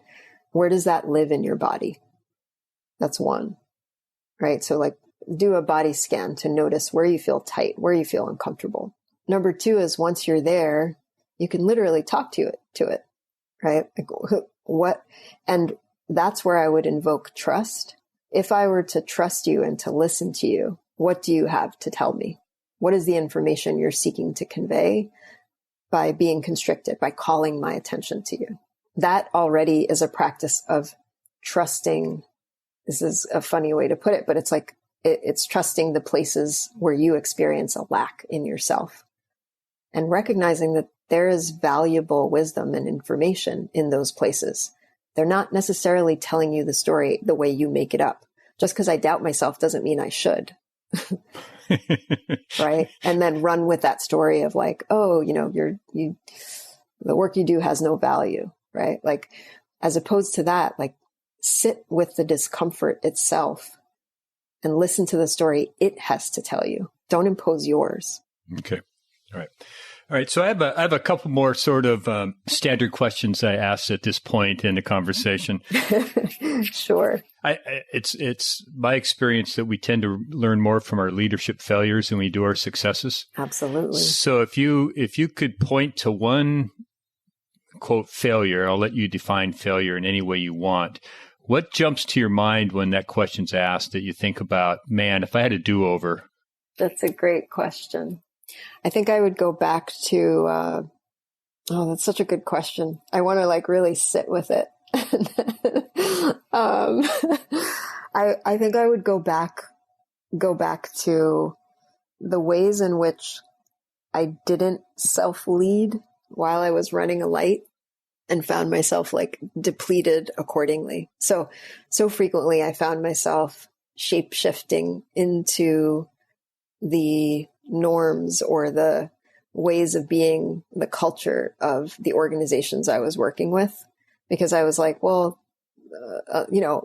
[SPEAKER 3] Where does that live in your body? That's one, right? So like, do a body scan to notice where you feel tight, where you feel uncomfortable. Number two is, once you're there, you can literally talk to it, right? Like, what? And that's where I would invoke trust. If I were to trust you and to listen to you, what do you have to tell me? What is the information you're seeking to convey by being constricted, by calling my attention to you? That already is a practice of trusting. This is a funny way to put it, but it's like, it's trusting the places where you experience a lack in yourself and recognizing that there is valuable wisdom and information in those places. They're not necessarily telling you the story the way you make it up. Just because I doubt myself doesn't mean I should. Right? And then run with that story of like, oh, the work you do has no value, right? Like, as opposed to that, like, sit with the discomfort itself and listen to the story it has to tell you. Don't impose yours.
[SPEAKER 2] Okay. All right. So I have a couple more sort of standard questions I ask at this point in the conversation.
[SPEAKER 3] Sure.
[SPEAKER 2] It's my experience that we tend to learn more from our leadership failures than we do our successes.
[SPEAKER 3] Absolutely.
[SPEAKER 2] So if you could point to one, quote, failure, I'll let you define failure in any way you want. What jumps to your mind when that question's asked that you think about, man, if I had a do-over?
[SPEAKER 3] That's a great question. I think I would go back to, that's such a good question. I want to like really sit with it. I think I would go back to the ways in which I didn't self-lead while I was running a light and found myself like depleted accordingly. So frequently I found myself shape-shifting into the norms or the ways of being, the culture of the organizations I was working with, because I was like, well,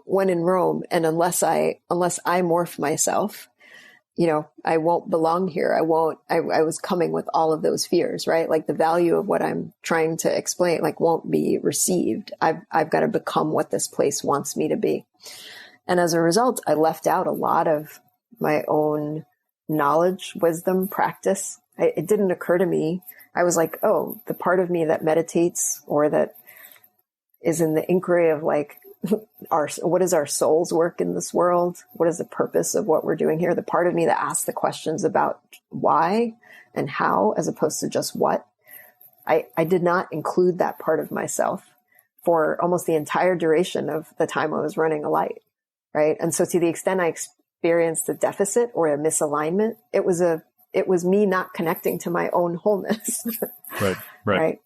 [SPEAKER 3] when in Rome, and unless I morph myself, I won't belong here. I was coming with all of those fears, right? Like the value of what I'm trying to explain, like, won't be received. I've got to become what this place wants me to be. And as a result, I left out a lot of my own knowledge, wisdom, practice. It didn't occur to me. I was like, oh, the part of me that meditates or that is in the inquiry of like, what is our soul's work in this world? What is the purpose of what we're doing here? The part of me that asks the questions about why and how, as opposed to just what. I did not include that part of myself for almost the entire duration of the time I was running a light, right? And so to the extent I experienced a deficit or a misalignment, it was me not connecting to my own wholeness. Right.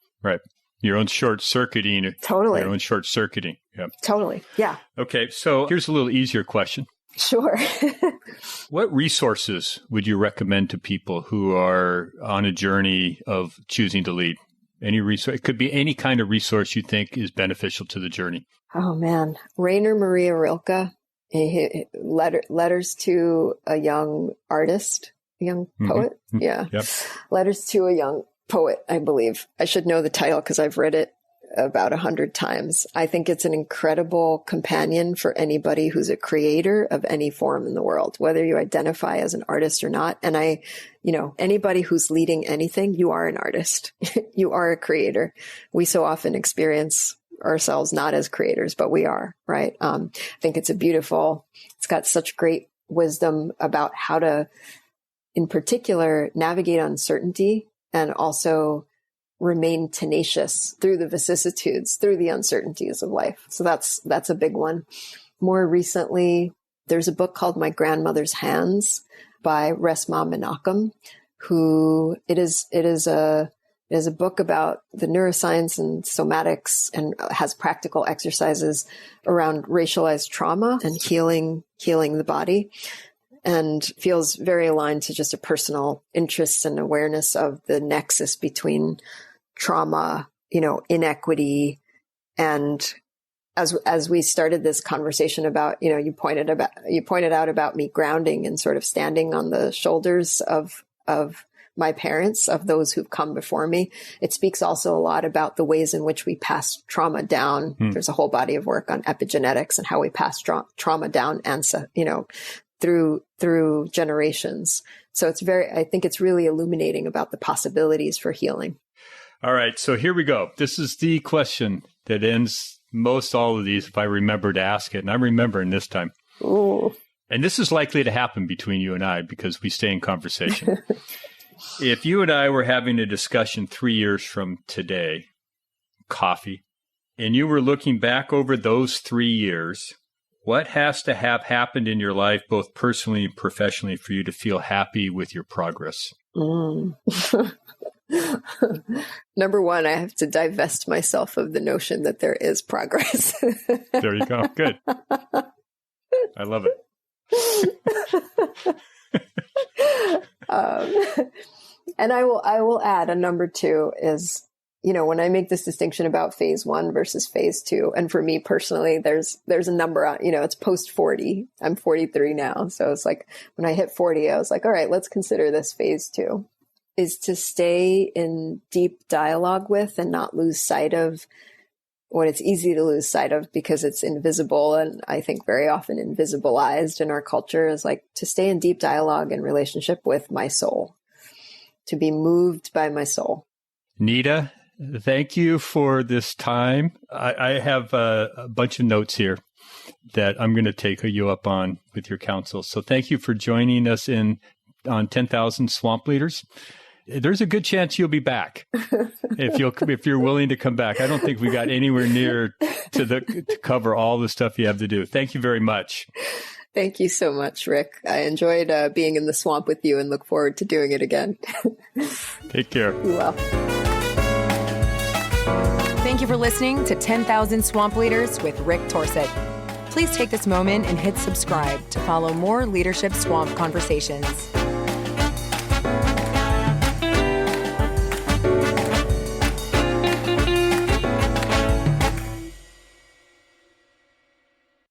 [SPEAKER 2] Your own short-circuiting.
[SPEAKER 3] Totally.
[SPEAKER 2] Your own short-circuiting. Yeah.
[SPEAKER 3] Totally. Yeah.
[SPEAKER 2] Okay. So here's a little easier question.
[SPEAKER 3] Sure.
[SPEAKER 2] What resources would you recommend to people who are on a journey of choosing to lead? Any resource? It could be any kind of resource you think is beneficial to the journey.
[SPEAKER 3] Oh, man. Rainer Maria Rilke, Letters to a Young Artist, a Young Poet. Mm-hmm. Yeah. Yep. Letters to a Young Poet, I believe. I should know the title because I've read it about 100 times. I think it's an incredible companion for anybody who's a creator of any form in the world, whether you identify as an artist or not. And anybody who's leading anything, you are an artist. You are a creator. We so often experience ourselves not as creators, but we are, right? I think it's it's got such great wisdom about how to, in particular, navigate uncertainty and also remain tenacious through the vicissitudes, through the uncertainties of life. So that's a big one. More recently, there's a book called My Grandmother's Hands by Resmaa Menakem, who it is a book about the neuroscience and somatics and has practical exercises around racialized trauma and healing the body. and feels very aligned to just a personal interest and awareness of the nexus between trauma, inequity. And as we started this conversation about, you pointed out about me grounding and sort of standing on the shoulders of my parents, of those who've come before me. It speaks also a lot about the ways in which we pass trauma down. There's a whole body of work on epigenetics and how we pass trauma down through generations. So I think it's really illuminating about the possibilities for healing.
[SPEAKER 2] All right. So here we go. This is the question that ends most all of these, if I remember to ask it. And I'm remembering this time.
[SPEAKER 3] Ooh.
[SPEAKER 2] And this is likely to happen between you and I because we stay in conversation. If you and I were having a discussion 3 years from today, coffee, and you were looking back over those 3 years, what has to have happened in your life, both personally and professionally, for you to feel happy with your progress?
[SPEAKER 3] Number one, I have to divest myself of the notion that there is progress.
[SPEAKER 2] There you go. Good. I love it.
[SPEAKER 3] And I will add a number two is, when I make this distinction about phase 1 versus phase 2, and for me personally, there's a number on, it's post 40. I'm 43 now. So it's like when I hit 40, I was like, all right, let's consider this phase 2, is to stay in deep dialogue with and not lose sight of what it's easy to lose sight of because it's invisible. And I think very often invisibilized in our culture is like to stay in deep dialogue and relationship with my soul, to be moved by my soul.
[SPEAKER 2] Nita, thank you for this time. I have a bunch of notes here that I'm going to take you up on with your counsel. So thank you for joining us on 10,000 Swamp Leaders. There's a good chance you'll be back if you're willing to come back. I don't think we got anywhere near to cover all the stuff you have to do. Thank you very much.
[SPEAKER 3] Thank you so much, Rick. I enjoyed being in the swamp with you and look forward to doing it again.
[SPEAKER 2] Take care.
[SPEAKER 3] You will.
[SPEAKER 1] Thank you for listening to 10,000 Swamp Leaders with Rick Torsett. Please take this moment and hit subscribe to follow more Leadership Swamp conversations.